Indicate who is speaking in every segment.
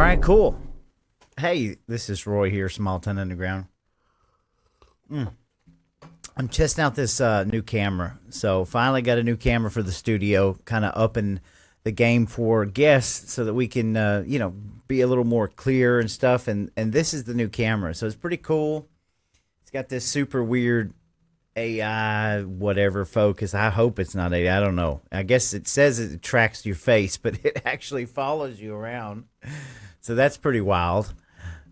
Speaker 1: right, cool. Hey, this is Roy here, Small Ton Underground. I'm testing out this new camera. So finally got a new camera for the studio, kind of upping the game for guests so that we can, be a little more clear and stuff. And this is the new camera. So it's pretty cool. It's got this super weird AI whatever focus. I hope it's not AI. I don't know. I guess it says it tracks your face, but it actually follows you around. So that's pretty wild.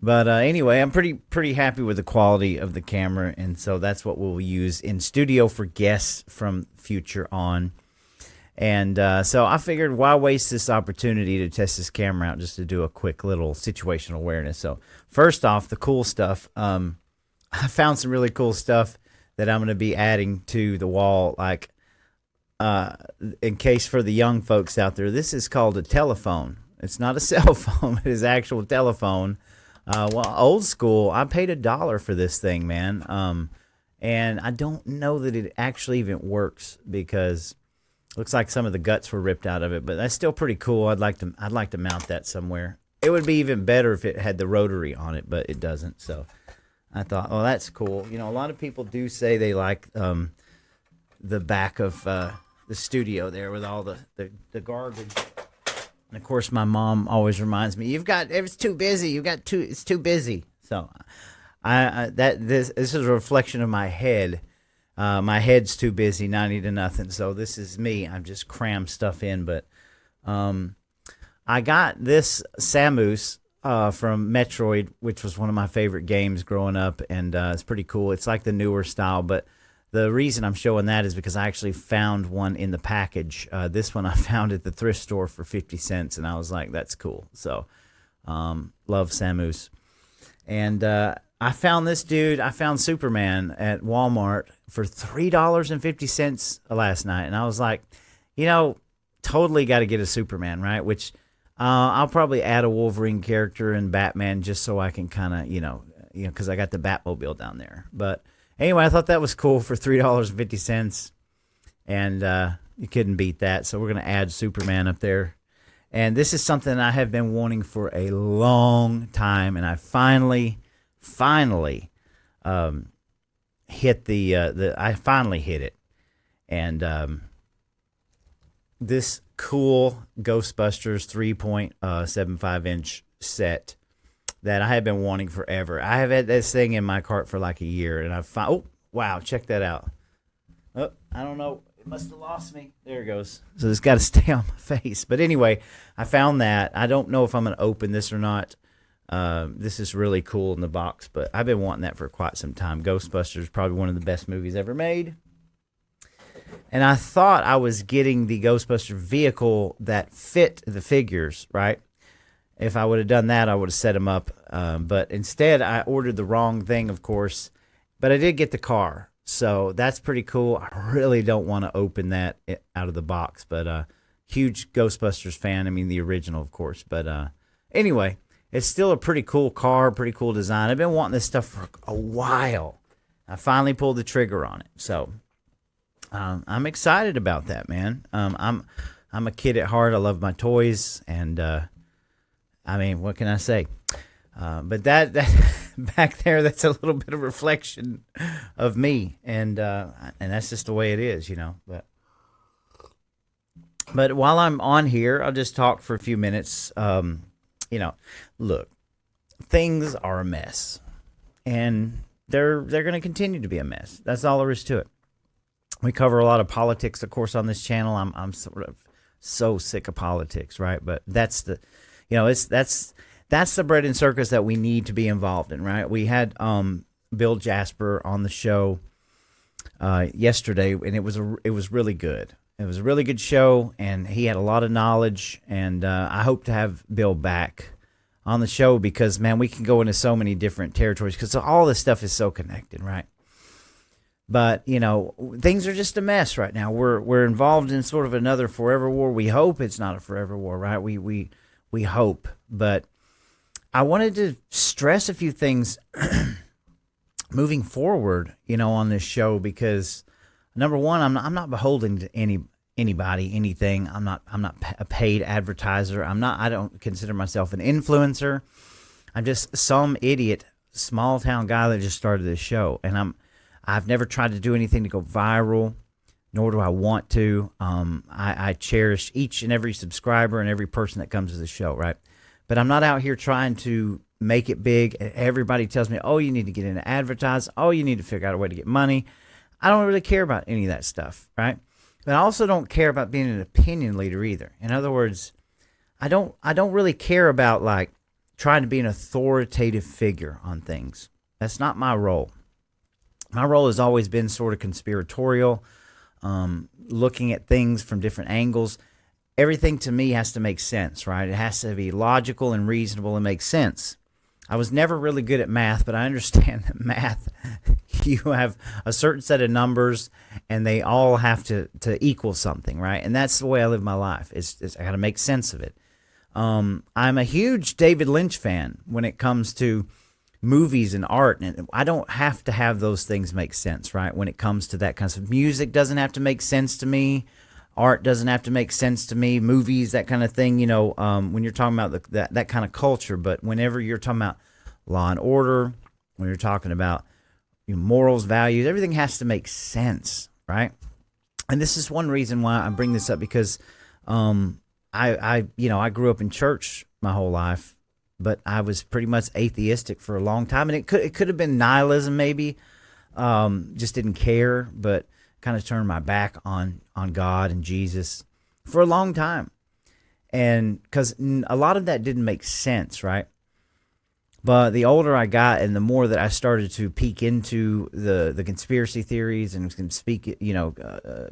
Speaker 1: But anyway, I'm pretty happy with the quality of the camera, and so that's what we'll use in studio for guests from future on. And so I figured, why waste this opportunity to test this camera out just to do a quick little situational awareness. So first off, the cool stuff. I found some really cool stuff that I'm going to be adding to the wall, like in case for the young folks out there. This is called a telephone. It's not a cell phone. It is actual telephone. Well, old school, I paid $1 for this thing, man. And I don't know that it actually even works because it looks like some of the guts were ripped out of it, but that's still pretty cool. I'd like to mount that somewhere. It would be even better if it had the rotary on it, but it doesn't. So I thought, oh, that's cool. You know, a lot of people do say they like the back of the studio there with all the garbage. And of course, my mom always reminds me, it's too busy. It's too busy. So this is a reflection of my head. My head's too busy, 90 to nothing. So this is me. I'm just crammed stuff in. But I got this Samus from Metroid, which was one of my favorite games growing up. And it's pretty cool. It's like the newer style, but the reason I'm showing that is because I actually found one in the package. This one I found at the thrift store for 50 cents, and I was like, that's cool. So, love Samus. And I found this dude. I found Superman at Walmart for $3.50 last night, and I was like, totally got to get a Superman, right? Which I'll probably add a Wolverine character and Batman just so I can kind of, because I got the Batmobile down there. But anyway, I thought that was cool for $3.50, and you couldn't beat that. So we're going to add Superman up there. And this is something I have been wanting for a long time, and I finally hit I finally hit it. And this cool Ghostbusters 3.75-inch set that I have been wanting forever. I have had this thing in my cart for like a year, and oh, wow, check that out. Oh, I don't know. It must have lost me. There it goes. So it's got to stay on my face. But anyway, I found that. I don't know if I'm going to open this or not. This is really cool in the box, but I've been wanting that for quite some time. Ghostbusters is probably one of the best movies ever made. And I thought I was getting the Ghostbuster vehicle that fit the figures, right? If I would have done that, I would have set them up. But instead, I ordered the wrong thing, of course. But I did get the car. So that's pretty cool. I really don't want to open that out of the box. But huge Ghostbusters fan. I mean, the original, of course. But anyway, it's still a pretty cool car, pretty cool design. I've been wanting this stuff for a while. I finally pulled the trigger on it. So I'm excited about that, man. I'm a kid at heart. I love my toys. And I mean, what can I say? But that back there, that's a little bit of reflection of me, and that's just the way it is, But while I'm on here, I'll just talk for a few minutes. Look, things are a mess, and they're going to continue to be a mess. That's all there is to it. We cover a lot of politics, of course, on this channel. I'm sort of so sick of politics, right? But that's the that's the bread and circus that we need to be involved in, right? We had Bill Jasper on the show yesterday, and it was really good. It was a really good show, and he had a lot of knowledge, and I hope to have Bill back on the show because, man, we can go into so many different territories because all this stuff is so connected, right? But, things are just a mess right now. We're involved in sort of another forever war. We hope it's not a forever war, right? We hope, but I wanted to stress a few things moving forward, on this show because number one, I'm not beholden to anybody, anything. I'm not a paid advertiser. I don't consider myself an influencer. I'm just some idiot, small town guy that just started this show. And I've never tried to do anything to go viral, nor do I want to. I cherish each and every subscriber and every person that comes to the show, right? But I'm not out here trying to make it big. Everybody tells me, oh, you need to get into advertising. Oh, you need to figure out a way to get money. I don't really care about any of that stuff, right? But I also don't care about being an opinion leader either. In other words, I don't really care about like trying to be an authoritative figure on things. That's not my role. My role has always been sort of conspiratorial, looking at things from different angles. Everything to me has to make sense, right? It has to be logical and reasonable and make sense. I was never really good at math, but I understand that math, you have a certain set of numbers and they all have to equal something, right? And that's the way I live my life. I got to make sense of it. I'm a huge David Lynch fan when it comes to movies and art, and I don't have to have those things make sense, right? When it comes to that kind of stuff. Music doesn't have to make sense to me. Art doesn't have to make sense to me. Movies, that kind of thing, when you're talking about that kind of culture. But whenever you're talking about law and order, when you're talking about morals, values, everything has to make sense, right? And this is one reason why I bring this up, because I grew up in church my whole life, but I was pretty much atheistic for a long time, and it could have been nihilism maybe, just didn't care, but kind of turned my back on God and Jesus for a long time, and because a lot of that didn't make sense, right? But the older I got, and the more that I started to peek into the conspiracy theories and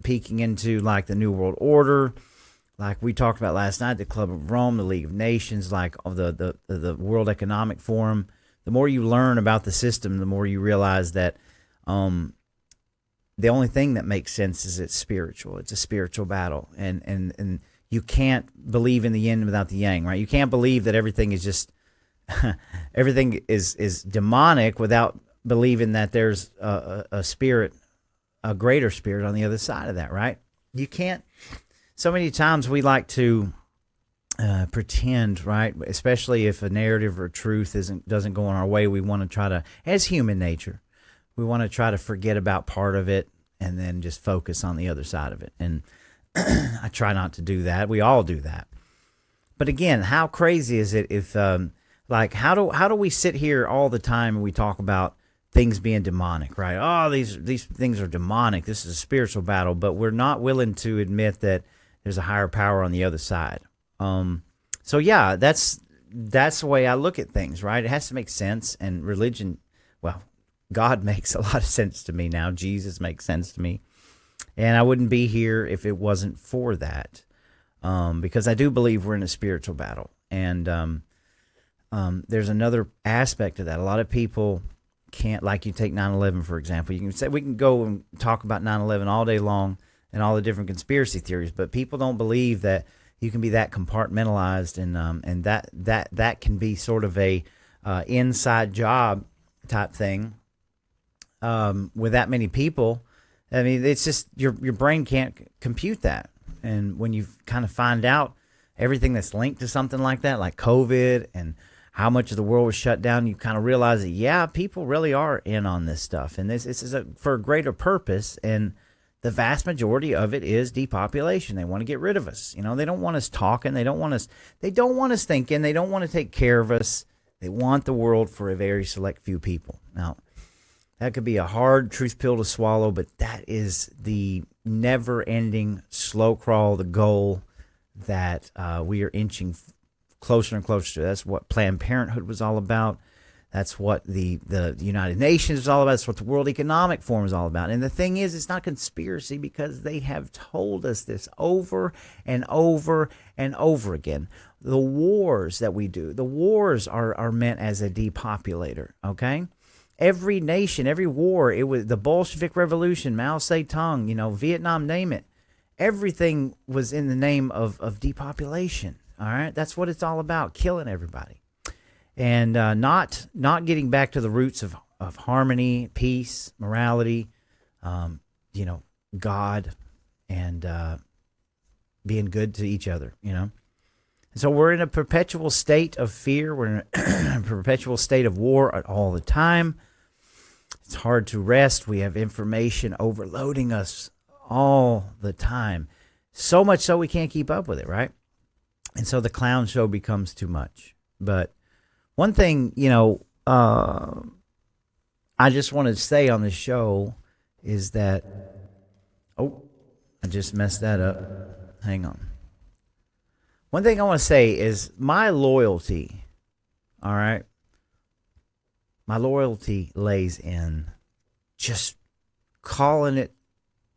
Speaker 1: peeking into like the New World Order, like we talked about last night, the Club of Rome, the League of Nations, like of the World Economic Forum. The more you learn about the system, the more you realize that the only thing that makes sense is it's spiritual. It's a spiritual battle, and you can't believe in the yin without the yang, right? You can't believe that everything is just everything is demonic without believing that there's a spirit, a greater spirit on the other side of that, right? You can't. So many times we like to pretend, right? Especially if a narrative or truth doesn't go on our way, we want to try to, as human nature, we want to try to forget about part of it and then just focus on the other side of it. And I try not to do that. We all do that. But again, how crazy is it if, how do we sit here all the time and we talk about things being demonic, right? Oh, these things are demonic. This is a spiritual battle, but we're not willing to admit that there's a higher power on the other side. So yeah, that's the way I look at things, right? It has to make sense, and religion, well, God makes a lot of sense to me now. Jesus makes sense to me. And I wouldn't be here if it wasn't for that, because I do believe we're in a spiritual battle. And there's another aspect of that. A lot of people can't, like you take 9/11, for example. You can say, we can go and talk about 9/11 all day long and all the different conspiracy theories, but people don't believe that you can be that compartmentalized, and that can be sort of a inside job type thing with that many people. I mean, it's just your brain can't compute that. And when you kind of find out everything that's linked to something like that, like COVID and how much of the world was shut down, you kind of realize that, yeah, people really are in on this stuff. And this is for a greater purpose. And the vast majority of it is depopulation. They want to get rid of us. They don't want us talking. They don't want us thinking. They don't want to take care of us. They want the world for a very select few people. Now, that could be a hard truth pill to swallow, but that is the never-ending slow crawl, the goal that we are inching closer and closer to. That's what Planned Parenthood was all about. That's what the United Nations is all about. That's what the World Economic Forum is all about. And the thing is, it's not conspiracy, because they have told us this over and over and over again. The wars that we do, the wars are meant as a depopulator, okay? Every nation, every war, it was the Bolshevik Revolution, Mao Zedong, Vietnam, name it. Everything was in the name of depopulation, all right? That's what it's all about, killing everybody. And not getting back to the roots of harmony, peace, morality, God, and being good to each other, you know. And so we're in a perpetual state of fear. We're in a perpetual state of war all the time. It's hard to rest. We have information overloading us all the time. So much so we can't keep up with it, right? And so the clown show becomes too much. But one thing, I just want to say on the show is that, I just messed that up. Hang on. One thing I want to say is my loyalty, all right? My loyalty lays in just calling it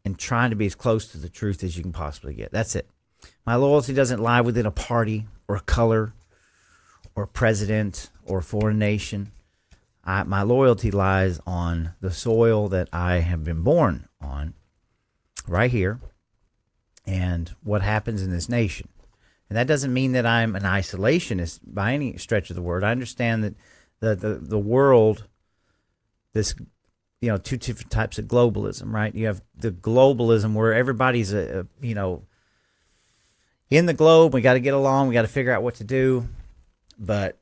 Speaker 1: and trying to be as close to the truth as you can possibly get. That's it. My loyalty doesn't lie within a party or a color or a president or a foreign nation. My loyalty lies on the soil that I have been born on, right here, and what happens in this nation. And that doesn't mean that I'm an isolationist by any stretch of the word. I understand that the world, this, two different types of globalism, right? You have the globalism where everybody's, in the globe. We got to get along. We got to figure out what to do. But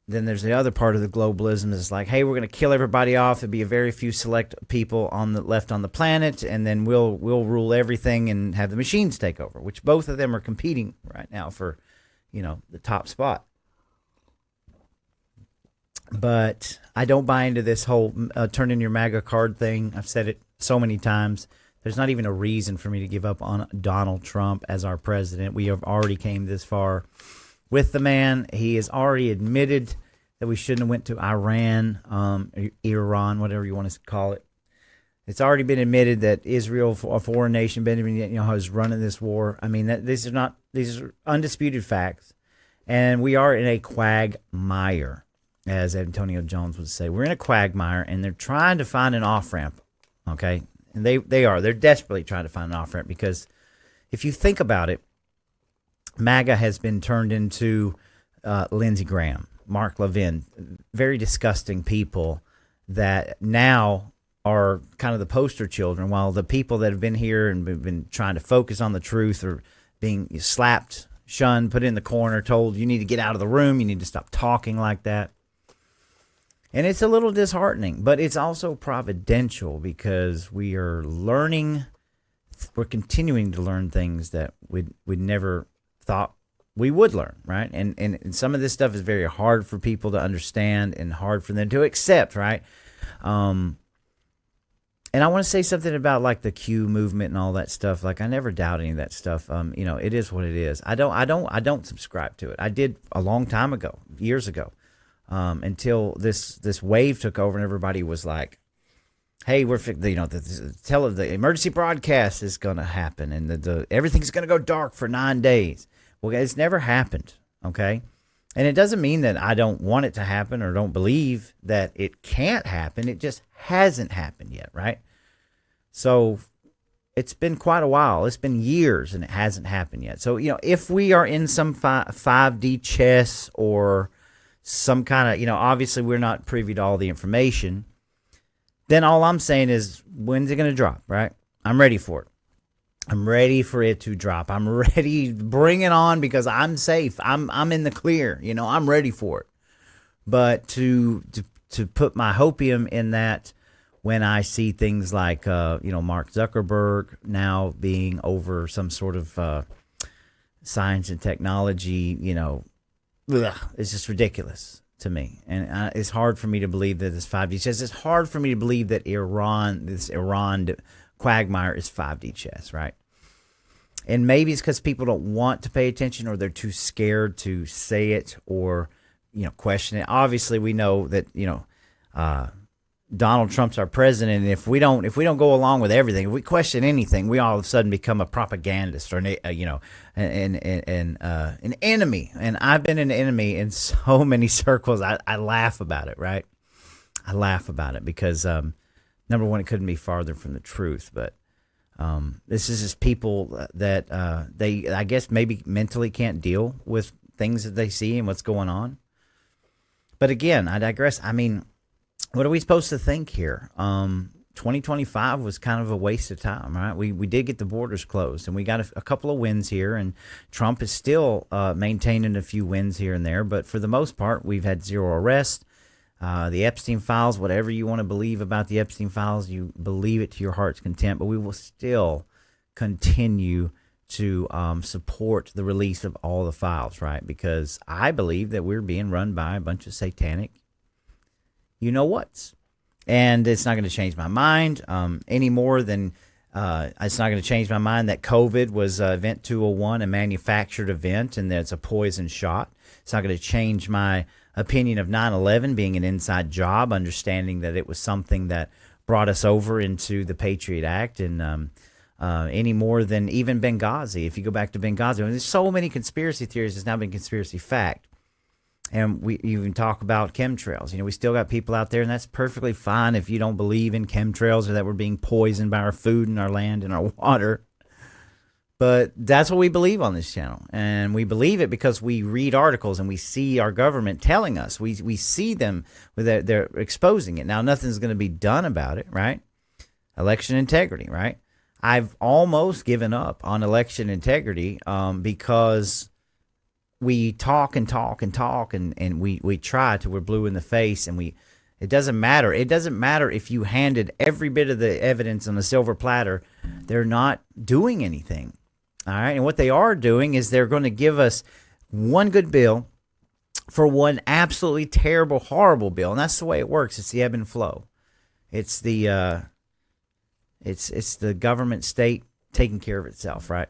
Speaker 1: then there's the other part of the globalism that's like, hey, we're going to kill everybody off. There'll be a very few select people left on the planet, and then we'll rule everything and have the machines take over, which both of them are competing right now for, the top spot. But I don't buy into this whole turn in your MAGA card thing. I've said it so many times. There's not even a reason for me to give up on Donald Trump as our president. We have already came this far with the man. He has already admitted that we shouldn't have went to Iran, Iran, whatever you want to call it. It's already been admitted that Israel, a foreign nation, Benjamin Netanyahu is running this war. I mean, these are undisputed facts, and we are in a quagmire, as Antonio Jones would say. We're in a quagmire, and they're trying to find an off-ramp, okay? And they're desperately trying to find an off-ramp, because if you think about it, MAGA has been turned into Lindsey Graham, Mark Levin, very disgusting people that now are kind of the poster children, while the people that have been here and been trying to focus on the truth are being slapped, shunned, put in the corner, told you need to get out of the room, you need to stop talking like that. And it's a little disheartening, but it's also providential, because we are learning, we're continuing to learn things that we'd never thought we would learn, right? And some of this stuff is very hard for people to understand and hard for them to accept, right? And I want to say something about like the Q movement and all that stuff. Like, I never doubt any of that stuff. It is what it is. I don't subscribe to it. I did a long time ago, years ago, until this wave took over and everybody was like, hey, the emergency broadcast is going to happen, and the everything's going to go dark for 9 days. Well, it's never happened, okay? And it doesn't mean that I don't want it to happen or don't believe that it can't happen. It just hasn't happened yet, right? So it's been quite a while. It's been years, and it hasn't happened yet. So, if we are in some 5D chess or some kind of, obviously we're not privy to all the information, then all I'm saying is, when's it going to drop, right? I'm ready for it. I'm ready for it to drop. I'm ready. Bring it on, because I'm safe. I'm in the clear. I'm ready for it. But to put my hopium in that, when I see things like Mark Zuckerberg now being over some sort of science and technology, it's just ridiculous to me. And it's hard for me to believe that this 5D chess. It's hard for me to believe that this Iran quagmire is 5D chess, right? And maybe it's because people don't want to pay attention, or they're too scared to say it or, question it. Obviously, we know that, Donald Trump's our president, and if we don't go along with everything, if we question anything, we all of a sudden become a propagandist or an enemy. And I've been an enemy in so many circles. I laugh about it, right? I laugh about it because number one, it couldn't be farther from the truth. But this is just people that they, I guess, maybe mentally can't deal with things that they see and what's going on. But again, I digress. I mean, what are we supposed to think here? 2025 was kind of a waste of time, right? We did get the borders closed, and we got a couple of wins here, and Trump is still maintaining a few wins here and there. But for the most part, we've had zero arrests. The Epstein files, whatever you want to believe about the Epstein files, you believe it to your heart's content, but we will still continue to support the release of all the files, right? Because I believe that we're being run by a bunch of satanic you-know-whats. And it's not going to change my mind any more than it's not going to change my mind that COVID was Event 201, a manufactured event, and that it's a poison shot. It's not going to change my opinion of 9/11 being an inside job, understanding that it was something that brought us over into the Patriot Act, and any more than even Benghazi. If you go back to Benghazi, there's so many conspiracy theories. It's now been conspiracy fact. And we even talk about chemtrails. We still got people out there, and that's perfectly fine if you don't believe in chemtrails or that we're being poisoned by our food and our land and our water. But that's what we believe on this channel. And we believe it because we read articles and we see our government telling us. We see them, they're exposing it. Now, nothing's going to be done about it, right? Election integrity, right? I've almost given up on election integrity because we talk and talk and talk, and we try till we're blue in the face, and it doesn't matter. It doesn't matter if you handed every bit of the evidence on a silver platter. They're not doing anything. All right. And what they are doing is they're going to give us one good bill for one absolutely terrible, horrible bill. And that's the way it works. It's the ebb and flow. It's the it's the government state taking care of itself, right?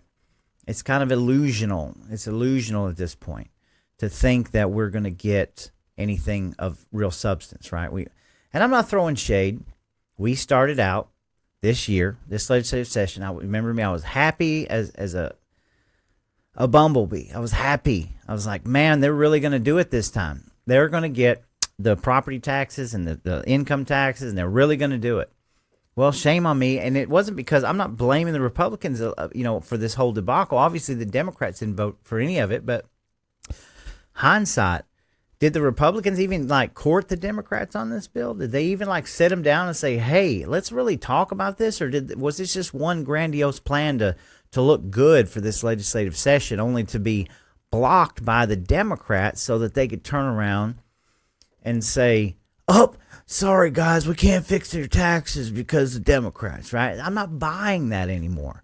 Speaker 1: It's kind of illusional. It's illusional at this point to think that we're going to get anything of real substance, right? And I'm not throwing shade. We started out this year, this legislative session. I remember I was happy as a bumblebee. I was happy. I was like, man, they're really going to do it this time. They're going to get the property taxes and the income taxes, and they're really going to do it. Well, shame on me. And it wasn't because I'm not blaming the Republicans, for this whole debacle. Obviously, the Democrats didn't vote for any of it. But hindsight, did the Republicans even court the Democrats on this bill? Did they even sit them down and say, hey, let's really talk about this? Or was this just one grandiose plan to look good for this legislative session, only to be blocked by the Democrats so that they could turn around and say, oh, sorry, guys, we can't fix your taxes because of Democrats, right? I'm not buying that anymore.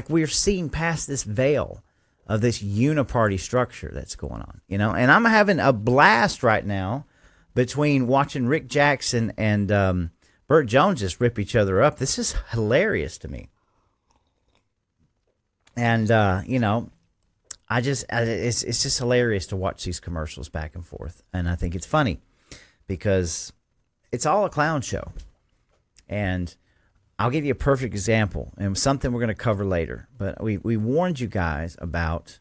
Speaker 1: We're seeing past this veil of this uniparty structure that's going on, And I'm having a blast right now between watching Rick Jackson and Burt Jones just rip each other up. This is hilarious to me. And, it's just hilarious to watch these commercials back and forth. And I think it's funny because it's all a clown show. And I'll give you a perfect example, and something we're going to cover later. But we warned you guys about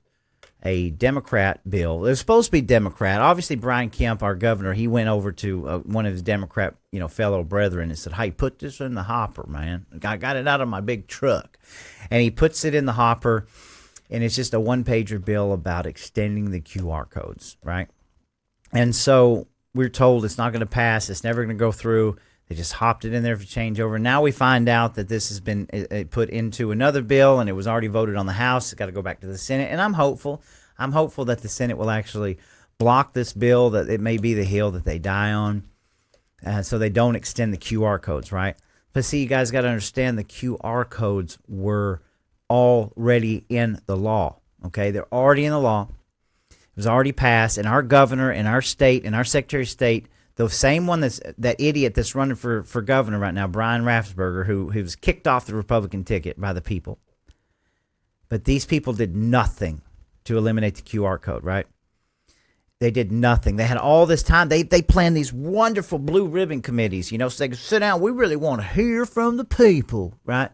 Speaker 1: a Democrat bill. It was supposed to be Democrat. Obviously, Brian Kemp, our governor, he went over to one of his Democrat, fellow brethren and said, hey, put this in the hopper, man. I got it out of my big truck. And he puts it in the hopper, and it's just a one-pager bill about extending the QR codes, right? And so we're told it's not going to pass. It's never going to go through. They just hopped it in there for changeover. Now we find out that this has been put into another bill, and it was already voted on the House. It's got to go back to the Senate, and I'm hopeful. I'm hopeful that the Senate will actually block this bill, that it may be the hill that they die on, so they don't extend the QR codes, right? But see, you guys got to understand the QR codes were already in the law, okay? They're already in the law. It was already passed, and our governor and our state and our Secretary of State, the same one that idiot that's running for governor right now, Brian Raffensperger, who was kicked off the Republican ticket by the people. But these people did nothing to eliminate the QR code, right? They did nothing. They had all this time. They planned these wonderful blue ribbon committees, so they could sit down. We really want to hear from the people, right?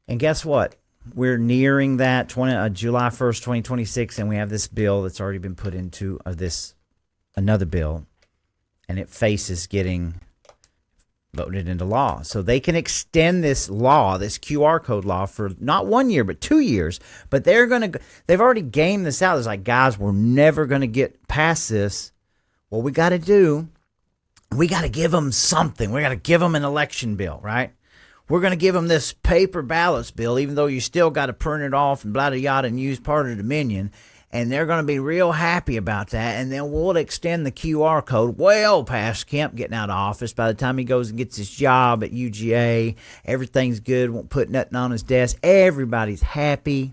Speaker 1: And guess what? We're nearing that July 1st, 2026, and we have this bill that's already been put into another bill, and it faces getting voted into law. So they can extend this law, this QR code law, for not 1 year, but 2 years. But they've already gamed this out. It's like, guys, we're never going to get past this. What we got to do We got to give them something. We got to give them an election bill, right? We're going to give them this paper ballots bill, even though you still got to print it off and blah, blah, yada, and use part of the Dominion. And they're going to be real happy about that. And then we'll extend the QR code well past Kemp getting out of office. By the time he goes and gets his job at UGA, everything's good. Won't put nothing on his desk. Everybody's happy.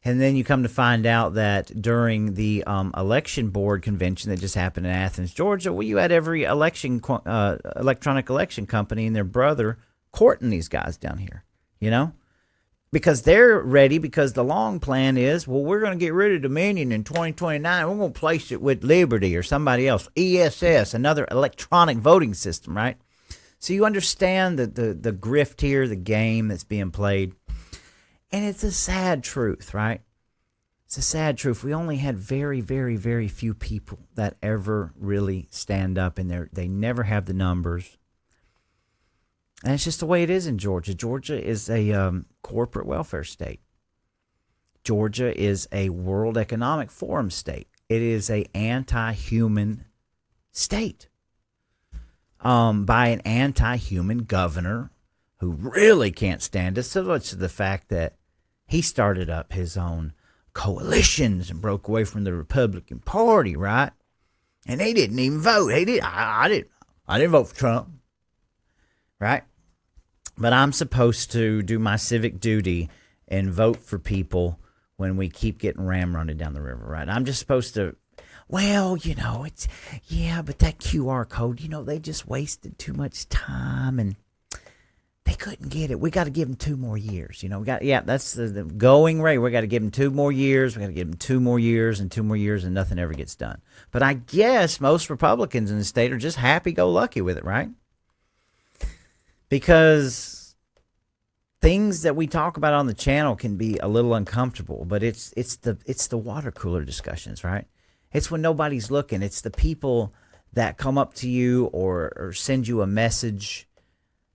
Speaker 1: And then you come to find out that during the election board convention that just happened in Athens, Georgia, well, you had every electronic election company and their brother courting these guys down here, you know? Because they're ready, because the long plan is, well, we're going to get rid of Dominion in 2029. We're going to place it with Liberty or somebody else. ESS, another electronic voting system, right? So you understand the grift here, the game that's being played. And it's a sad truth, right? It's a sad truth. We only had very, very, very few people that ever really stand up, and they never have the numbers. And it's just the way it is in Georgia. Georgia is a corporate welfare state. Georgia is a World Economic Forum state. It is an anti-human state by an anti-human governor who really can't stand us. So much to the fact that he started up his own coalitions and broke away from the Republican Party, right? And they didn't even vote. I didn't vote for Trump, right? But I'm supposed to do my civic duty and vote for people when we keep getting ram running down the river, right? I'm just supposed to, well, but that QR code, they just wasted too much time and they couldn't get it. We got to give them 2 more years. That's the going rate. We got to give them 2 more years. We got to give them 2 more years and 2 more years, and nothing ever gets done. But I guess most Republicans in the state are just happy-go-lucky with it, right? Because things that we talk about on the channel can be a little uncomfortable, but it's the water cooler discussions, right? It's when nobody's looking. It's the people that come up to you or send you a message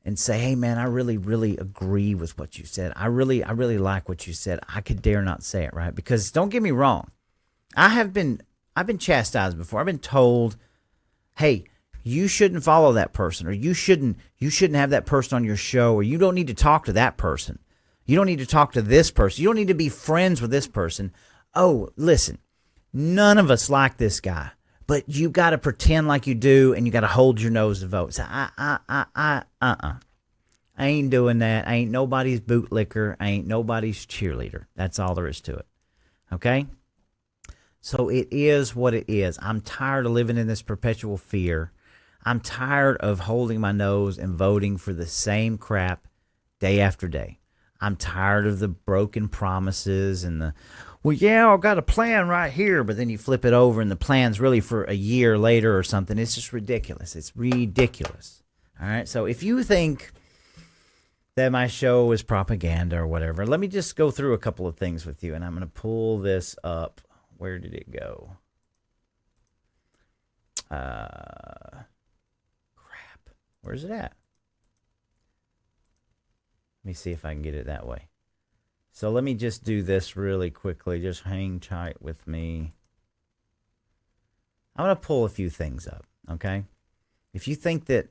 Speaker 1: and say, "Hey, man, I really, really agree with what you said. I really like what you said. I could dare not say it," right? Because don't get me wrong, I've been chastised before. I've been told, "Hey, you shouldn't follow that person, or you shouldn't have that person on your show, or you don't need to talk to that person. You don't need to talk to this person. You don't need to be friends with this person. Oh, listen, none of us like this guy, but you got to pretend like you do, and you got to hold your nose to vote." So I ain't doing that. I ain't nobody's bootlicker. I ain't nobody's cheerleader. That's all there is to it. Okay? So it is what it is. I'm tired of living in this perpetual fear. I'm tired of holding my nose and voting for the same crap day after day. I'm tired of the broken promises and I've got a plan right here, but then you flip it over and the plan's really for a year later or something. It's just ridiculous. It's ridiculous. All right. So if you think that my show is propaganda or whatever, let me just go through a couple of things with you, and I'm going to pull this up. Where did it go? Where's it at? Let me see if I can get it that way. So let me just do this really quickly. Just hang tight with me. I'm going to pull a few things up, okay? If you think that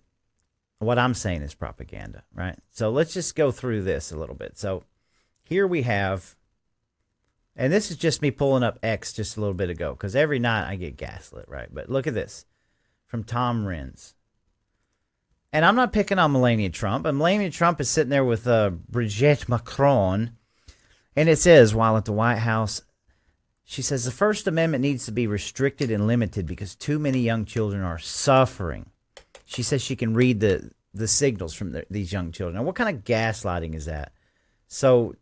Speaker 1: what I'm saying is propaganda, right? So let's just go through this a little bit. So here we have, and this is just me pulling up X just a little bit ago, because every night I get gaslit, right? But look at this from Tom Renz. And I'm not picking on Melania Trump. And Melania Trump is sitting there with Brigitte Macron. And it says, while at the White House, she says, the First Amendment needs to be restricted and limited because too many young children are suffering. She says she can read the signals from these young children. Now, what kind of gaslighting is that? So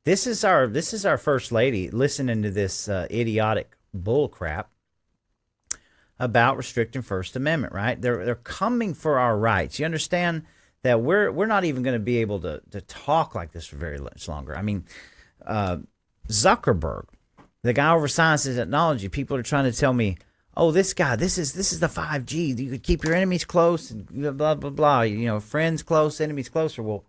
Speaker 1: this is our First Lady listening to this idiotic bull crap about restricting First Amendment, right? They're coming for our rights. You understand that we're not even going to be able to talk like this for very much longer. I mean, Zuckerberg, the guy over science and technology, people are trying to tell me, oh, this guy, this is the 5G. You could keep your enemies close and blah, blah, blah. Friends close, enemies closer. Well,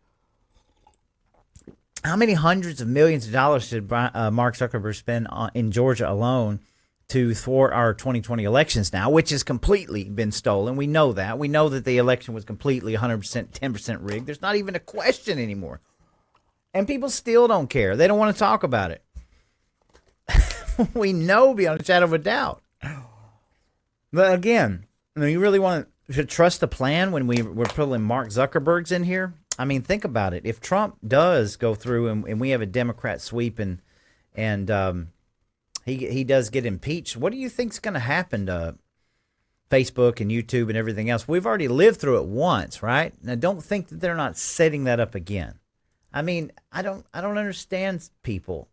Speaker 1: how many hundreds of millions of dollars did Mark Zuckerberg spend in Georgia alone to thwart our 2020 elections now, which has completely been stolen. We know that. We know that the election was completely 100%, 10% rigged. There's not even a question anymore. And people still don't care. They don't want to talk about it. We know beyond a shadow of a doubt. But again, I mean, you really want to trust the plan when we're pulling Mark Zuckerberg's in here? I mean, think about it. If Trump does go through and we have a Democrat sweep and he does get impeached, what do you think's going to happen to Facebook and YouTube and everything else? We've already lived through it once, right? Now, don't think that they're not setting that up again. I mean, I don't understand people.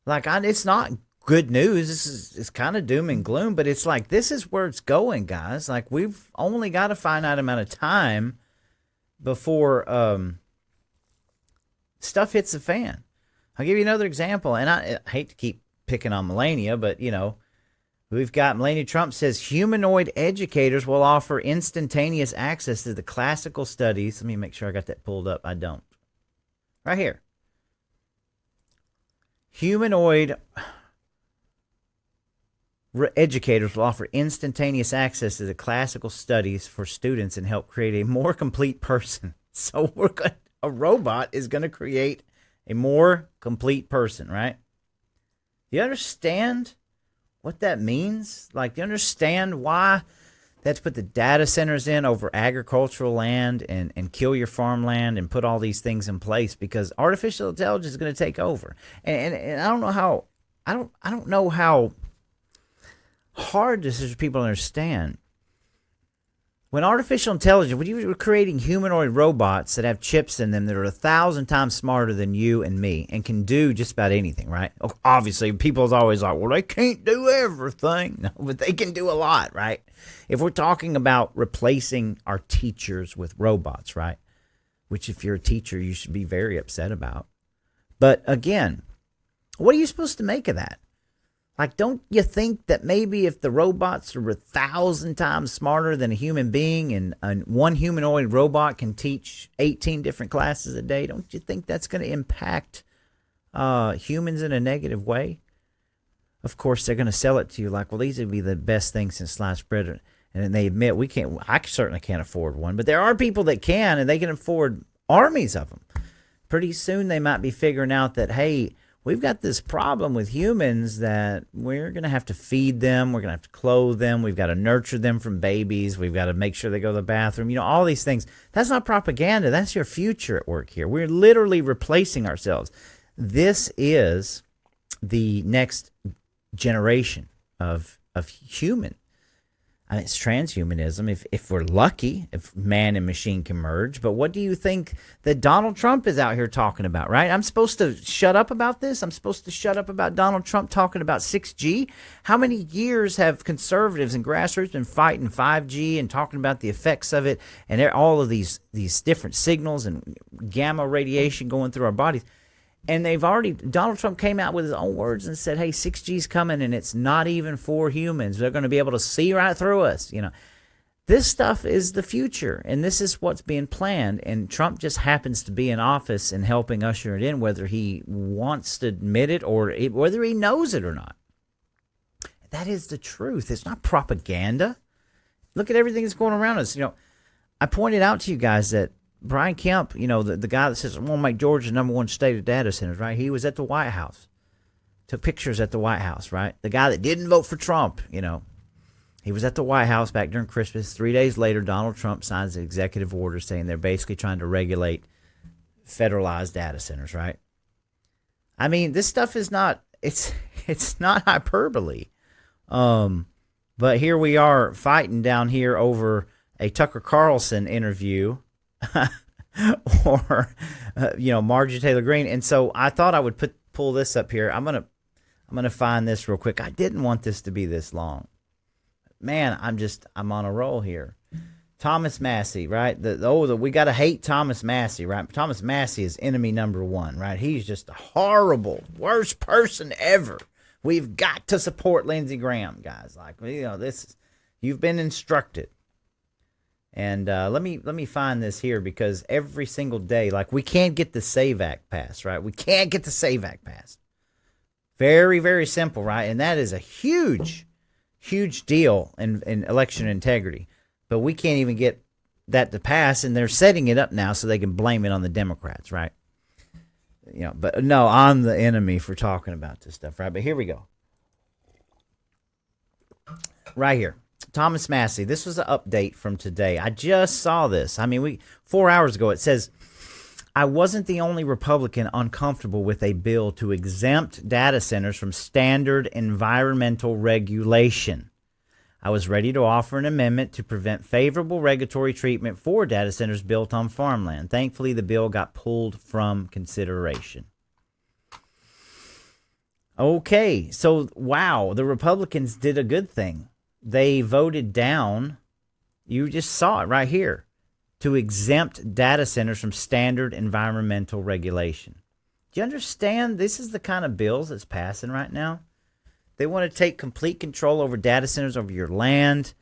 Speaker 1: It's not good news. It's kind of doom and gloom, but it's like, this is where it's going, guys. Like, we've only got a finite amount of time before stuff hits the fan. I'll give you another example, and I hate to keep picking on Melania, but, we've got Melania Trump says humanoid educators will offer instantaneous access to the classical studies. Let me make sure I got that pulled up. I don't. Right here. Humanoid educators will offer instantaneous access to the classical studies for students and help create a more complete person. So a robot is going to create a more complete person, right? Do you understand what that means? Like, do you understand why that's put the data centers in over agricultural land and kill your farmland and put all these things in place? Because artificial intelligence is going to take over. And I don't know how I don't know how hard this is for people to understand. When artificial intelligence, when you were creating humanoid robots that have chips in them that are 1,000 times smarter than you and me and can do just about anything, right? Obviously, people's always like, well, they can't do everything. No, but they can do a lot, right? If we're talking about replacing our teachers with robots, right? Which if you're a teacher, you should be very upset about. But again, what are you supposed to make of that? Like, don't you think that maybe if the robots are 1,000 times smarter than a human being and one humanoid robot can teach 18 different classes a day, don't you think that's going to impact humans in a negative way? Of course, they're going to sell it to you like, well, these would be the best things since sliced bread. And they admit I certainly can't afford one. But there are people that can, and they can afford armies of them. Pretty soon they might be figuring out that, hey, we've got this problem with humans that we're going to have to feed them. We're going to have to clothe them. We've got to nurture them from babies. We've got to make sure they go to the bathroom. All these things. That's not propaganda. That's your future at work here. We're literally replacing ourselves. This is the next generation of human. I mean, it's transhumanism if we're lucky, if man and machine can merge. But what do you think that Donald Trump is out here talking about, right? I'm supposed to shut up about this? I'm supposed to shut up about Donald Trump talking about 6G? How many years have conservatives and grassroots been fighting 5G and talking about the effects of it and all of these different signals and gamma radiation going through our bodies? And Donald Trump came out with his own words and said, hey, 6G's coming and it's not even for humans. They're going to be able to see right through us. This stuff is the future, and this is what's being planned. And Trump just happens to be in office and helping usher it in, whether he wants to admit it or whether he knows it or not. That is the truth. It's not propaganda. Look at everything that's going around us. I pointed out to you guys that Brian Kemp, the guy that says, I'm going to make Georgia the #1 state of data centers, right? He was at the White House, took pictures at the White House, right? The guy that didn't vote for Trump, he was at the White House back during Christmas. 3 days later, Donald Trump signs an executive order saying they're basically trying to regulate federalized data centers, right? I mean, this stuff is not, it's not hyperbole. But here we are fighting down here over a Tucker Carlson interview or Marjorie Taylor Greene. And so I thought I would pull this up here. I'm gonna find this real quick. I didn't want this to be this long. Man, I'm on a roll here. Thomas Massey, right? We gotta hate Thomas Massey, right? Thomas Massey is enemy number one, right? He's just a horrible, worst person ever. We've got to support Lindsey Graham, guys. You've been instructed. And let me find this here, because every single day, we can't get the SAVE Act passed, right? We can't get the SAVE Act passed. Very, very simple, right? And that is a huge, huge deal in election integrity. But we can't even get that to pass, and they're setting it up now so they can blame it on the Democrats, right? But no, I'm the enemy for talking about this stuff, right? But here we go. Right here. Thomas Massey, this was an update from today. I just saw this. 4 hours ago, it says, I wasn't the only Republican uncomfortable with a bill to exempt data centers from standard environmental regulation. I was ready to offer an amendment to prevent favorable regulatory treatment for data centers built on farmland. Thankfully, the bill got pulled from consideration. Okay, so wow, the Republicans did a good thing. They voted down, you just saw it right here, to exempt data centers from standard environmental regulation. Do you understand? This is the kind of bills that's passing right now. They want to take complete control over data centers, over your land.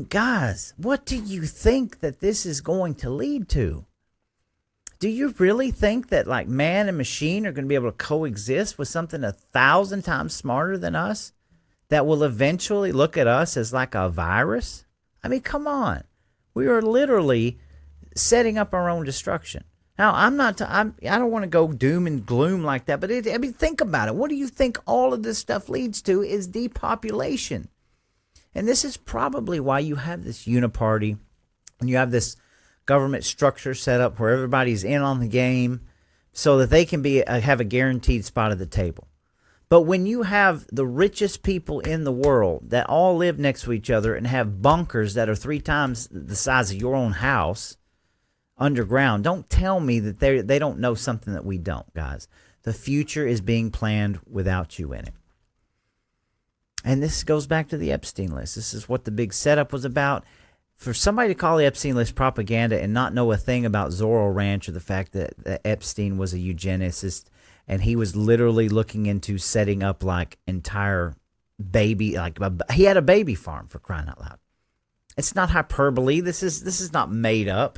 Speaker 1: Guys, what do you think that this is going to lead to? Do you really think that like man and machine are going to be able to coexist with something 1,000 times smarter than us that will eventually look at us as like a virus? Come on. We are literally setting up our own destruction. Now, I don't want to go doom and gloom like that, but think about it. What do you think all of this stuff leads to is depopulation. And this is probably why you have this uniparty and you have this government structure set up where everybody's in on the game so that they can have a guaranteed spot at the table. But when you have the richest people in the world that all live next to each other and have bunkers that are 3 times the size of your own house underground, don't tell me that they don't know something that we don't, guys. The future is being planned without you in it. And this goes back to the Epstein list. This is what the big setup was about. For somebody to call the Epstein list propaganda and not know a thing about Zorro Ranch or the fact that Epstein was a eugenicist and he was literally looking into setting up like entire baby, he had a baby farm, for crying out loud. It's not hyperbole. This is not made up.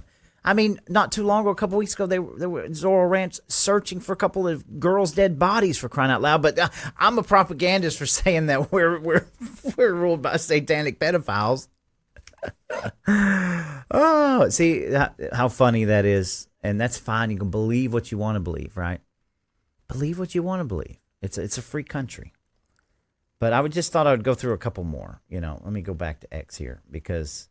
Speaker 1: Not too long ago, a couple weeks ago, they were at Zorro Ranch searching for a couple of girls' dead bodies, for crying out loud. But I'm a propagandist for saying that we're ruled by satanic pedophiles. Oh, see how funny that is, and that's fine. You can believe what you want to believe, right? Believe what you want to believe. It's a free country. But I just thought I would go through a couple more. Let me go back to X here because.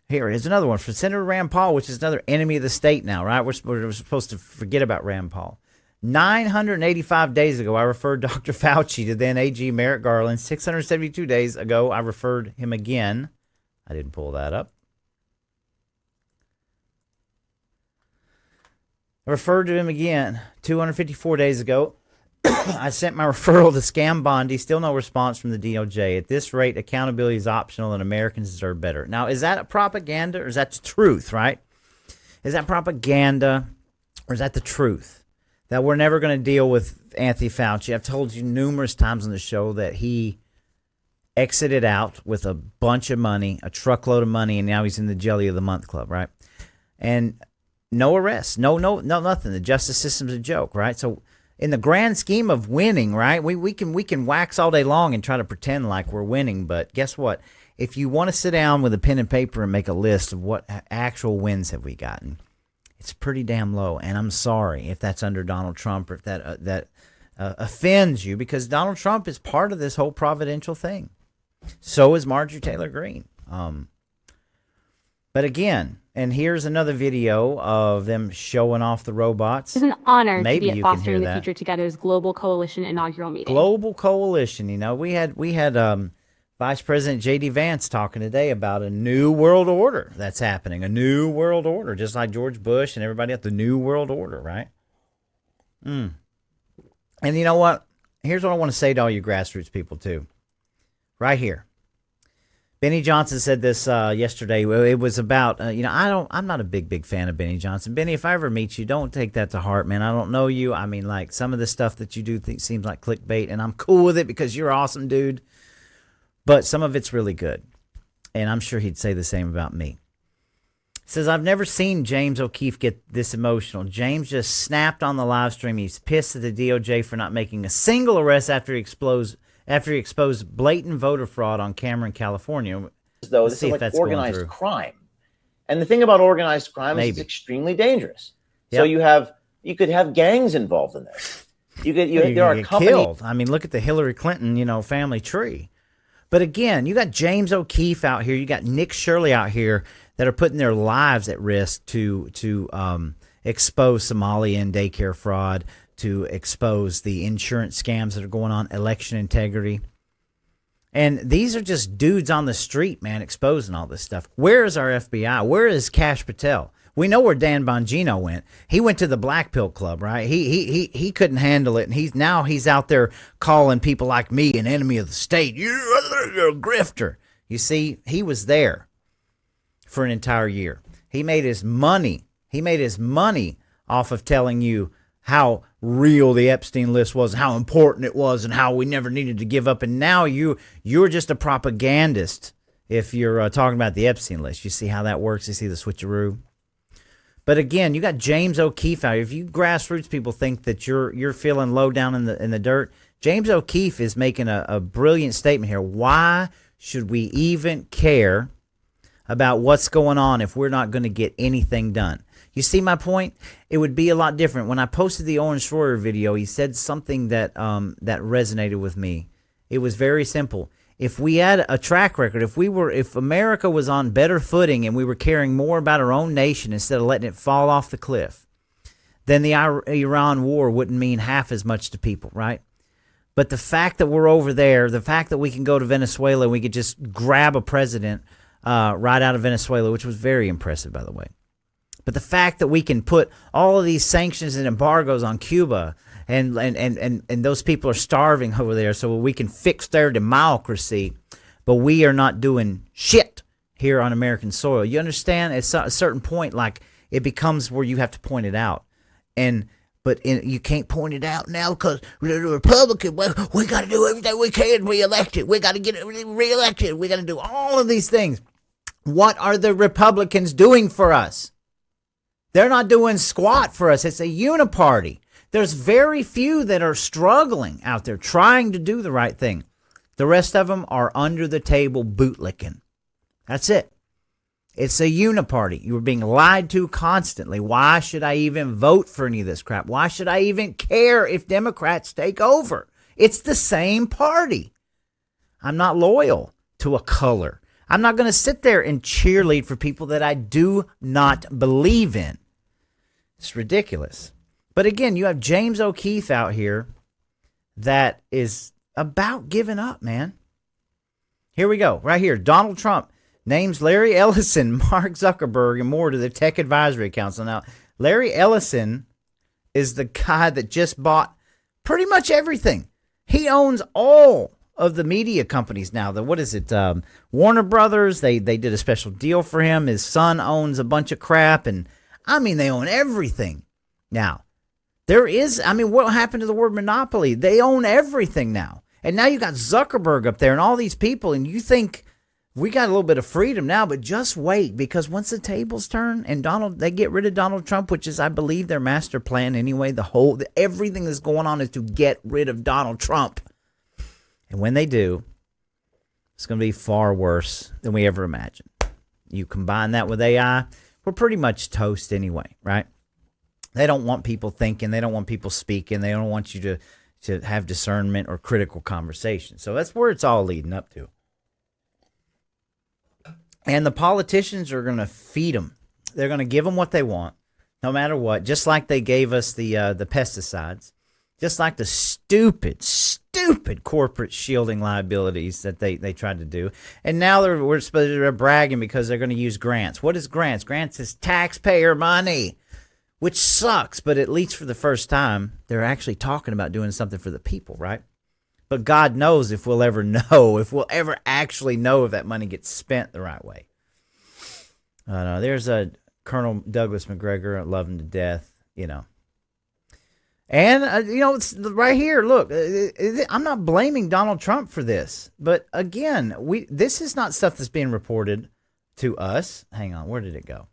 Speaker 1: Here is another one from Senator Rand Paul, which is another enemy of the state now, right? We're supposed to forget about Rand Paul. 985 days ago, I referred Dr. Fauci to then AG Merrick Garland. 672 days ago, I referred him again. I didn't pull that up. I referred to him again 254 days ago. I sent my referral to Scam Bondi. Still no response from the DOJ. At this rate, accountability is optional and Americans deserve better. Now, is that a propaganda or is that the truth, right? Is that propaganda or is that the truth? That we're never going to deal with Anthony Fauci. I've told you numerous times on the show that he exited out with a bunch of money, a truckload of money, and now he's in the Jelly of the Month Club, right? And no arrests, no, nothing. The justice system's a joke, right? So in the grand scheme of winning, right, we can wax all day long and try to pretend like we're winning, but guess what? If you want to sit down with a pen and paper and make a list of what actual wins have we gotten, it's pretty damn low. And I'm sorry if that's under Donald Trump or if that offends you, because Donald Trump is part of this whole providential thing. So is Marjorie Taylor Greene. But again, and here's another video of them showing off the robots.
Speaker 2: It's an honor
Speaker 1: Maybe
Speaker 2: to be
Speaker 1: you
Speaker 2: at
Speaker 1: can hear
Speaker 2: Fostering the
Speaker 1: that.
Speaker 2: Future Together's Global Coalition inaugural meeting.
Speaker 1: Global Coalition. We had Vice President J.D. Vance talking today about a new world order that's happening. A new world order, just like George Bush and everybody at the new world order, right? And you know what? Here's what I want to say to all you grassroots people too. Right here. Benny Johnson said this yesterday. It was about, I'm not a big fan of Benny Johnson. Benny, if I ever meet you, don't take that to heart, man. I don't know you. Some of the stuff that you do seems like clickbait, and I'm cool with it because you're awesome, dude. But some of it's really good, and I'm sure he'd say the same about me. Says, I've never seen James O'Keefe get this emotional. James just snapped on the live stream. He's pissed at the DOJ for not making a single arrest after he exposed blatant voter fraud on camera in California.
Speaker 3: Though this is like organized crime. And the thing about organized crime is it's extremely dangerous. So you could have gangs involved in this. There are companies
Speaker 1: killed. I mean, look at the Hillary Clinton, family tree. But again, you got James O'Keefe out here. You got Nick Shirley out here that are putting their lives at risk to expose Somalian daycare fraud, to expose the insurance scams that are going on, election integrity. And these are just dudes on the street, man, exposing all this stuff. Where is our FBI? Where is Kash Patel? We know where Dan Bongino went. He went to the Black Pill Club, right? He couldn't handle it, and he's out there calling people like me an enemy of the state. You're a grifter. You see, he was there for an entire year. He made his money. He made his money off of telling you how real the Epstein list was, how important it was, and how we never needed to give up. And now you're just a propagandist if you're talking about the Epstein list. You see how that works? You see the switcheroo? But again, you got James O'Keefe out here. If you grassroots people think that you're feeling low down in the dirt, James O'Keefe is making a brilliant statement here. Why should we even care about what's going on if we're not going to get anything done? You see my point? It would be a lot different. When I posted the Owen Schroyer video, he said something that resonated with me. It was very simple. If we had a track record, if America was on better footing and we were caring more about our own nation instead of letting it fall off the cliff, then the Iran war wouldn't mean half as much to people, right? But the fact that we're over there, the fact that we can go to Venezuela and we could just grab a president right out of Venezuela, which was very impressive, by the way. But the fact that we can put all of these sanctions and embargoes on Cuba and those people are starving over there so we can fix their democracy, but we are not doing shit here on American soil. You understand? At a certain point, like, it becomes where you have to point it out. You can't point it out now because we're the Republican. Well, we got to do everything we can to be elected. We got to get reelected. We got to do all of these things. What are the Republicans doing for us? They're not doing squat for us. It's a uniparty. There's very few that are struggling out there trying to do the right thing. The rest of them are under the table bootlicking. That's it. It's a uniparty. You were being lied to constantly. Why should I even vote for any of this crap? Why should I even care if Democrats take over? It's the same party. I'm not loyal to a color. I'm not going to sit there and cheerlead for people that I do not believe in. It's ridiculous. But again, you have James O'Keefe out here that is about giving up, man. Here we go. Right here. Donald Trump names Larry Ellison, Mark Zuckerberg, and more to the Tech Advisory Council. Now, Larry Ellison is the guy that just bought pretty much everything. He owns all of the media companies now. Warner Brothers, they did a special deal for him. His son owns a bunch of crap, and I mean, they own everything. Now, what happened to the word monopoly? They own everything now. And now you got Zuckerberg up there and all these people, and you think we got a little bit of freedom now, but just wait, because once the tables turn and they get rid of Donald Trump, which is, I believe, their master plan anyway, everything that's going on is to get rid of Donald Trump. And when they do, it's going to be far worse than we ever imagined. You combine that with AI, we're pretty much toast anyway, right? They don't want people thinking. They don't want people speaking. They don't want you to have discernment or critical conversation. So that's where it's all leading up to. And the politicians are going to feed them. They're going to give them what they want, no matter what, just like they gave us the pesticides, just like the stupid corporate shielding liabilities that they tried to do. And now they're bragging because they're going to use grants. What is grants? Grants is taxpayer money, which sucks, but at least for the first time, they're actually talking about doing something for the people, right? But God knows if we'll ever actually know if that money gets spent the right way. There's a Colonel Douglas McGregor. I love him to death, And, it's right here. Look, I'm not blaming Donald Trump for this. But again, this is not stuff that's being reported to us. Hang on. Where did it go?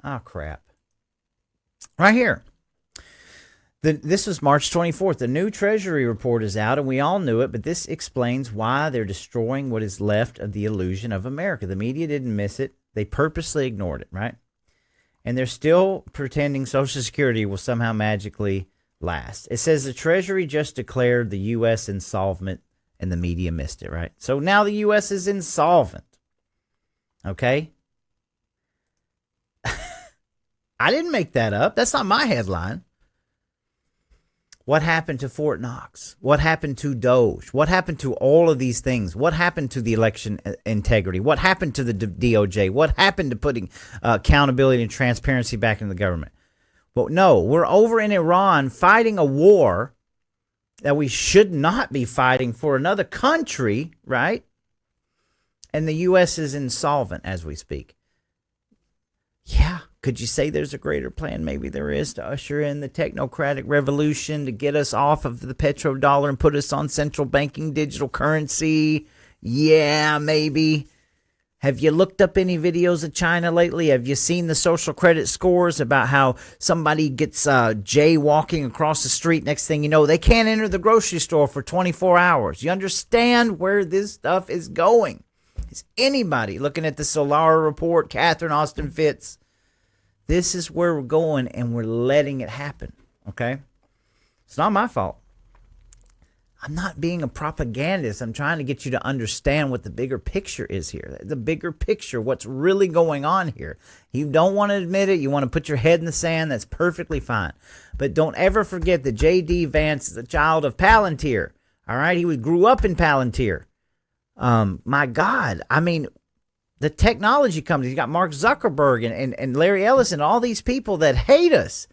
Speaker 1: Oh, crap. Right here. This was March 24th. The new Treasury report is out, and we all knew it, but this explains why they're destroying what is left of the illusion of America. The media didn't miss it. They purposely ignored it, right? And they're still pretending Social Security will somehow magically last. It says the Treasury just declared the U.S. insolvent, and the media missed it, right? So now the U.S. is insolvent, okay? I didn't make that up. That's not my headline. What happened to Fort Knox? What happened to Doge? What happened to all of these things? What happened to the election integrity? What happened to the DOJ? What happened to putting accountability and transparency back in the government? Well, no, we're over in Iran fighting a war that we should not be fighting for another country, right? And the U.S. is insolvent as we speak. Yeah. Could you say there's a greater plan? Maybe there is, to usher in the technocratic revolution, to get us off of the petrodollar and put us on central banking digital currency. Yeah, maybe. Have you looked up any videos of China lately? Have you seen the social credit scores about how somebody gets jaywalking across the street? Next thing you know, they can't enter the grocery store for 24 hours. You understand where this stuff is going? Is anybody looking at the Solara report, Catherine Austin Fitts? This is where we're going, and we're letting it happen, okay? It's not my fault. I'm not being a propagandist. I'm trying to get you to understand what the bigger picture is here. The bigger picture, what's really going on here. You don't want to admit it. You want to put your head in the sand. That's perfectly fine. But don't ever forget that J.D. Vance is a child of Palantir, all right? He grew up in Palantir. My God, I mean, the technology companies, you got Mark Zuckerberg and Larry Ellison, all these people that hate us.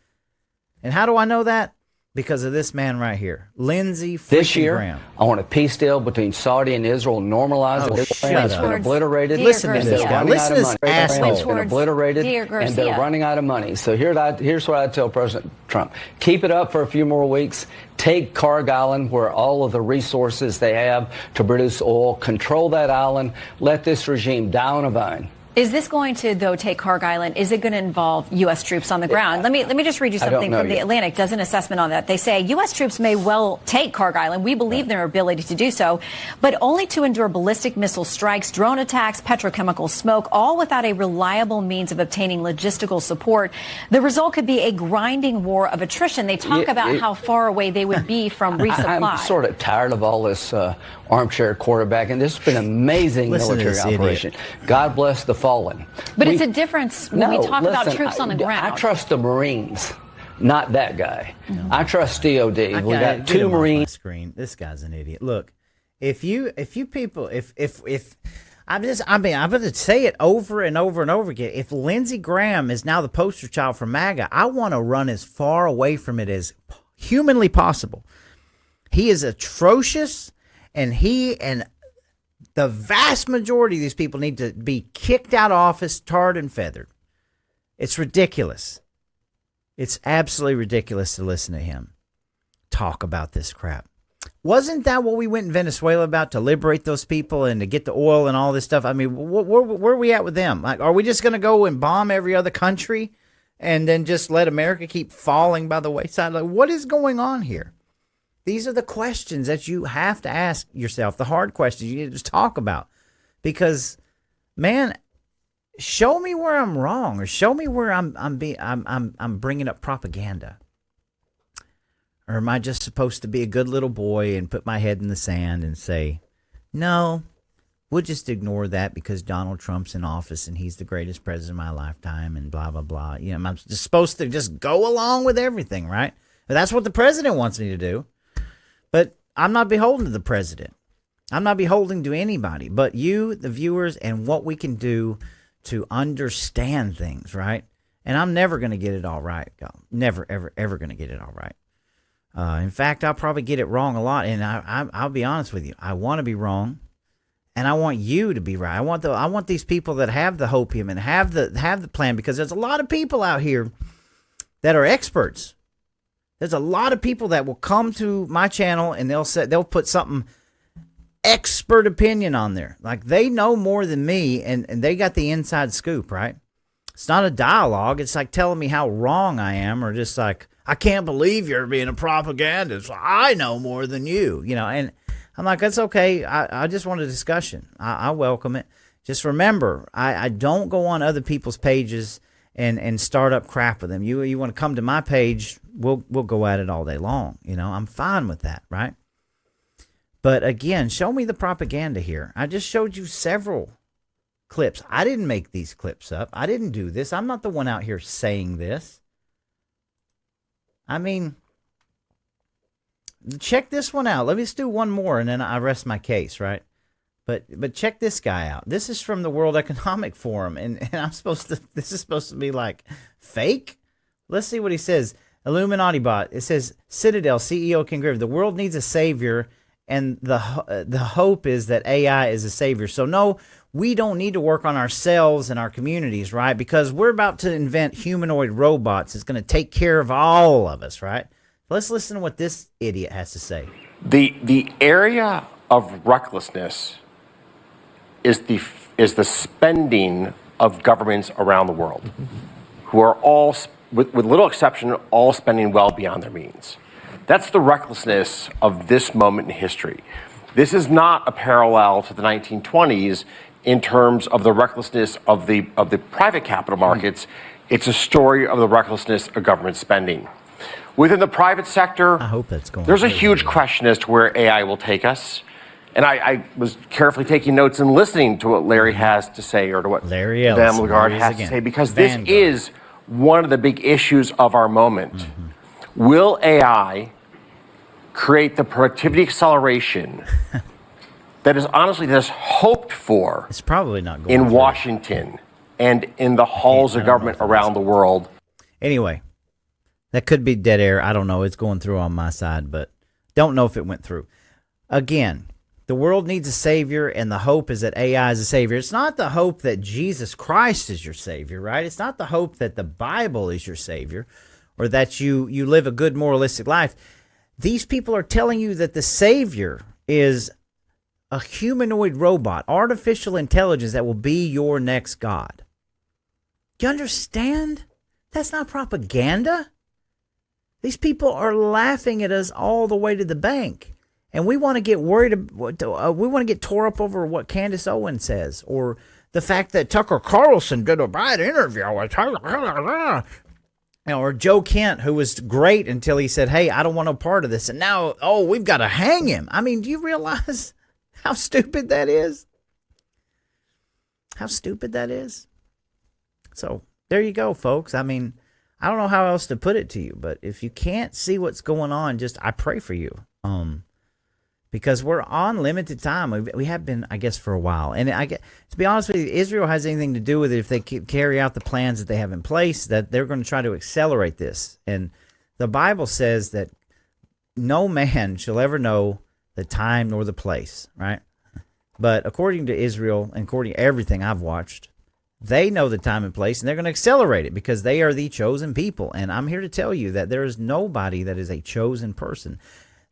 Speaker 1: And how do I know that? Because of this man right here, Lindsey freaking
Speaker 4: This year,
Speaker 1: Graham.
Speaker 4: I want a peace deal between Saudi and Israel, normalize it. It's been obliterated.
Speaker 1: Listen to this guy. Listen to this asshole.
Speaker 4: It's been obliterated, and they're running out of money. So here's what I tell President Trump. Keep it up for a few more weeks. Take Carg Island, where all of the resources they have to produce oil. Control that island. Let this regime die on a vine.
Speaker 5: Is this going to, though, take Carg Island? Is it going to involve U.S. troops on the ground? Let me just read you something from The Atlantic. Does an assessment on that. They say U.S. troops may well take Carg Island. We believe in their ability to do so, but only to endure ballistic missile strikes, drone attacks, petrochemical smoke, all without a reliable means of obtaining logistical support. The result could be a grinding war of attrition. They talk about how far away they would be from resupply.
Speaker 4: I'm sort of tired of all this armchair quarterbacking. This has been an amazing military operation. God bless the fallen.
Speaker 5: But it's a difference when we talk about troops on the ground.
Speaker 4: I trust the Marines, not that guy. I trust DOD. We got two Marines.
Speaker 1: Screen. This guy's an idiot. Look, if you people, I'm going to say it over and over and over again. If Lindsey Graham is now the poster child for MAGA, I want to run as far away from it as humanly possible. He is atrocious, and he and the vast majority of these people need to be kicked out of office, tarred and feathered. It's ridiculous. It's absolutely ridiculous to listen to him talk about this crap. Wasn't that what we went in Venezuela about, to liberate those people and to get the oil and all this stuff? I mean, where are we at with them? Like, are we just going to go and bomb every other country and then just let America keep falling by the wayside? Like, what is going on here? These are the questions that you have to ask yourself, the hard questions you need to just talk about. Because, man, show me where I'm wrong, or show me where I'm bringing up propaganda. Or am I just supposed to be a good little boy and put my head in the sand and say, no, we'll just ignore that because Donald Trump's in office and he's the greatest president of my lifetime and blah, blah, blah. You know, I'm just supposed to just go along with everything, right? But that's what the president wants me to do. But I'm not beholden to the president. I'm not beholden to anybody but you, the viewers, and what we can do to understand things, right? And I'm never going to get it all right. Never, ever, ever going to get it all right. In fact, I'll probably get it wrong a lot. And I'll be honest with you. I want to be wrong, and I want you to be right. I want these people that have the hopium and have the plan, because there's a lot of people out here that are experts. There's a lot of people that will come to my channel and they'll put something expert opinion on there. Like, they know more than me, and they got the inside scoop, right? It's not a dialogue. It's like telling me how wrong I am, or just like, I can't believe you're being a propagandist. I know more than you, and I'm like, that's okay. I just want a discussion. I welcome it. Just remember, I don't go on other people's pages and start up crap with them. You want to come to my page, we'll go at it all day long. I'm fine with that, right? But again, show me the propaganda here. I just showed you several clips. I didn't make these clips up. I didn't do this. I'm not the one out here saying this. I mean, check this one out. Let me just do one more, and then I rest my case, right? But check this guy out. This is from the World Economic Forum, and this is supposed to be like fake? Let's see what he says. Illuminati bot. It says, Citadel CEO Ken Griffin, the world needs a savior, and the hope is that AI is a savior. So no, we don't need to work on ourselves and our communities, right? Because we're about to invent humanoid robots. It's going to take care of all of us, right? Let's listen to what this idiot has to say.
Speaker 6: The area of recklessness is the spending of governments around the world, who are all, with little exception, all spending well beyond their means. That's the recklessness of this moment in history. This is not a parallel to the 1920s in terms of the recklessness of the private capital markets. It's a story of the recklessness of government spending. Within the private sector,
Speaker 1: I hope that's going
Speaker 6: there's a huge question as to where AI will take us. And I was carefully taking notes and listening to what Larry has to say, or to what Madame Lagarde has to say, because this is one of the big issues of our moment. Mm-hmm. Will AI create the productivity acceleration that is hoped for?
Speaker 1: It's probably not going
Speaker 6: in Washington and in the halls of government around the world.
Speaker 1: Anyway, that could be dead air. I don't know. It's going through on my side, but don't know if it went through. Again, the world needs a savior, and the hope is that AI is a savior. It's not the hope that Jesus Christ is your savior, right? It's not the hope that the Bible is your savior, or that you live a good moralistic life. These people are telling you that the savior is a humanoid robot, artificial intelligence that will be your next God. Do you understand? That's not propaganda. These people are laughing at us all the way to the bank. And we want to get worried. We want to get tore up over what Candace Owens says, or the fact that Tucker Carlson did a bad interview with her. Or Joe Kent, who was great until he said, hey, I don't want no part of this. And now, we've got to hang him. I mean, do you realize how stupid that is? How stupid that is? So there you go, folks. I mean, I don't know how else to put it to you, but if you can't see what's going on, I pray for you. Because we're on limited time. We have been, I guess, for a while. And to be honest with you, Israel has anything to do with it if they carry out the plans that they have in place, that they're going to try to accelerate this. And the Bible says that no man shall ever know the time nor the place, right? But according to Israel, and according to everything I've watched, they know the time and place, and they're going to accelerate it because they are the chosen people. And I'm here to tell you that there is nobody that is a chosen person.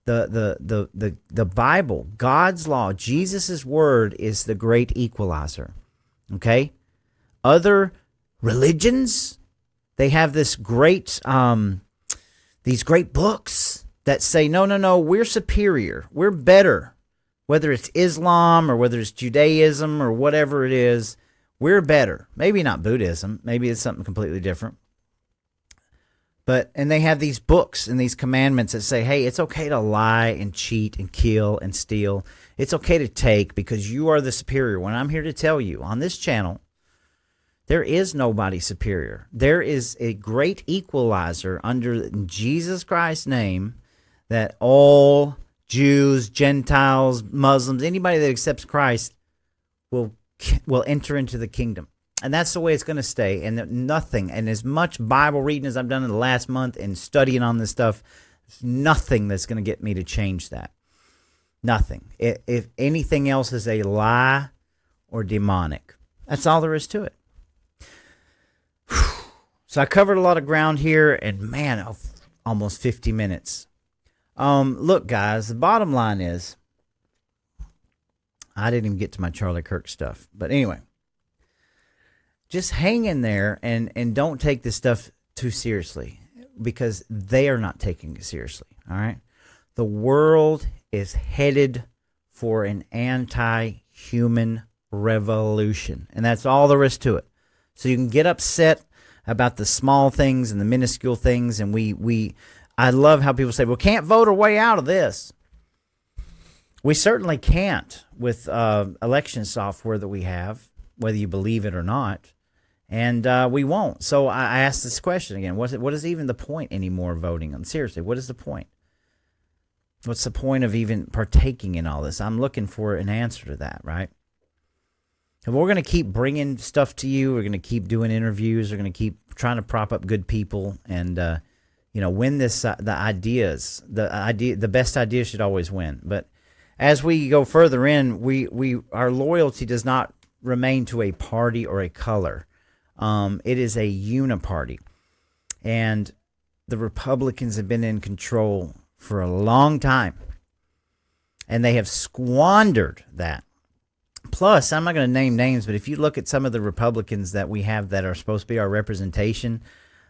Speaker 1: The Bible, God's law, Jesus' word is the great equalizer. Okay? Other religions, they have these great books that say, no, we're superior. We're better. Whether it's Islam or whether it's Judaism or whatever it is, we're better. Maybe not Buddhism. Maybe it's something completely different. And they have these books and these commandments that say, hey, it's okay to lie and cheat and kill and steal. It's okay to take because you are the superior one. I'm here to tell you on this channel, there is nobody superior. There is a great equalizer under Jesus Christ's name that all Jews, Gentiles, Muslims, anybody that accepts Christ will enter into the kingdom. And that's the way it's going to stay. And nothing, and as much Bible reading as I've done in the last month and studying on this stuff, nothing that's going to get me to change that. Nothing. If anything else is a lie or demonic. That's all there is to it. So I covered a lot of ground here, and man, almost 50 minutes. Look, guys, the bottom line is, I didn't even get to my Charlie Kirk stuff. But anyway, just hang in there and don't take this stuff too seriously, because they are not taking it seriously. All right. The world is headed for an anti-human revolution, and that's all there is to it. So you can get upset about the small things and the minuscule things, and I love how people say, well, can't vote our way out of this. We certainly can't with election software that we have, whether you believe it or not, and we won't. So I ask this question again: what is even the point anymore of voting? Seriously, what is the point? What's the point of even partaking in all this? I'm looking for an answer to that, right? And we're going to keep bringing stuff to you. We're going to keep doing interviews. We're going to keep trying to prop up good people, and win this. The best idea should always win. But as we go further in, our loyalty does not remain to a party or a color. It is a uniparty, and the Republicans have been in control for a long time, and they have squandered that. Plus, I'm not going to name names, but if you look at some of the Republicans that we have that are supposed to be our representation,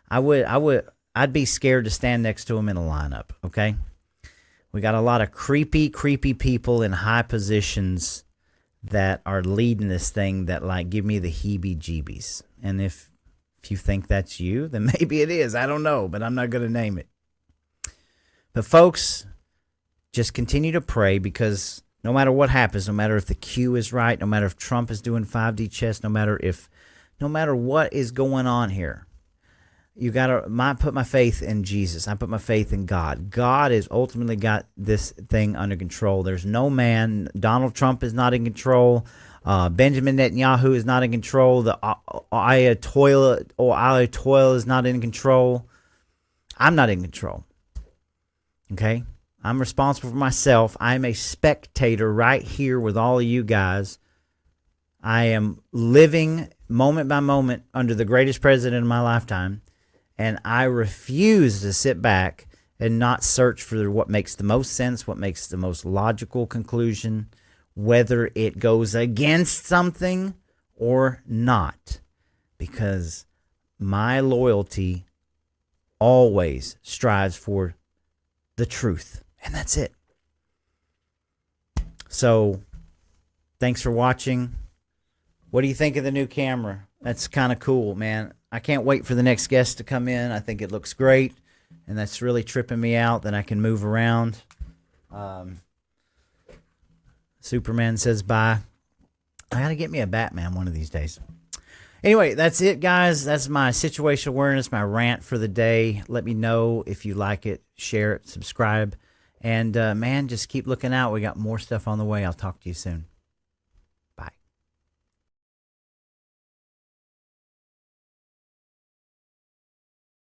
Speaker 1: I'd be scared to stand next to them in a lineup. Okay, we got a lot of creepy people in high positions that are leading this thing that like give me the heebie-jeebies. And if you think that's you, then maybe it is. I don't know, but I'm not going to name it. But folks, just continue to pray, because no matter what happens, no matter if the Q is right, no matter if Trump is doing 5D chess, no matter what is going on here, you gotta put my faith in Jesus. I put my faith in God. God has ultimately got this thing under control. There's no man. Donald Trump is not in control. Benjamin Netanyahu is not in control. The Ayatollah is not in control. I'm not in control. Okay? I'm responsible for myself. I'm a spectator right here with all of you guys. I am living moment by moment under the greatest president in my lifetime, and I refuse to sit back and not search for what makes the most sense, what makes the most logical conclusion, whether it goes against something or not, because my loyalty always strives for the truth. And that's it. So, thanks for watching. What do you think of the new camera? That's kind of cool, man. I can't wait for the next guest to come in. I think it looks great. And that's really tripping me out that I can move around. Superman says bye. I got to get me a Batman one of these days. Anyway, that's it, guys. That's my situational awareness, my rant for the day. Let me know if you like it. Share it. Subscribe. And, man, just keep looking out. We got more stuff on the way. I'll talk to you soon.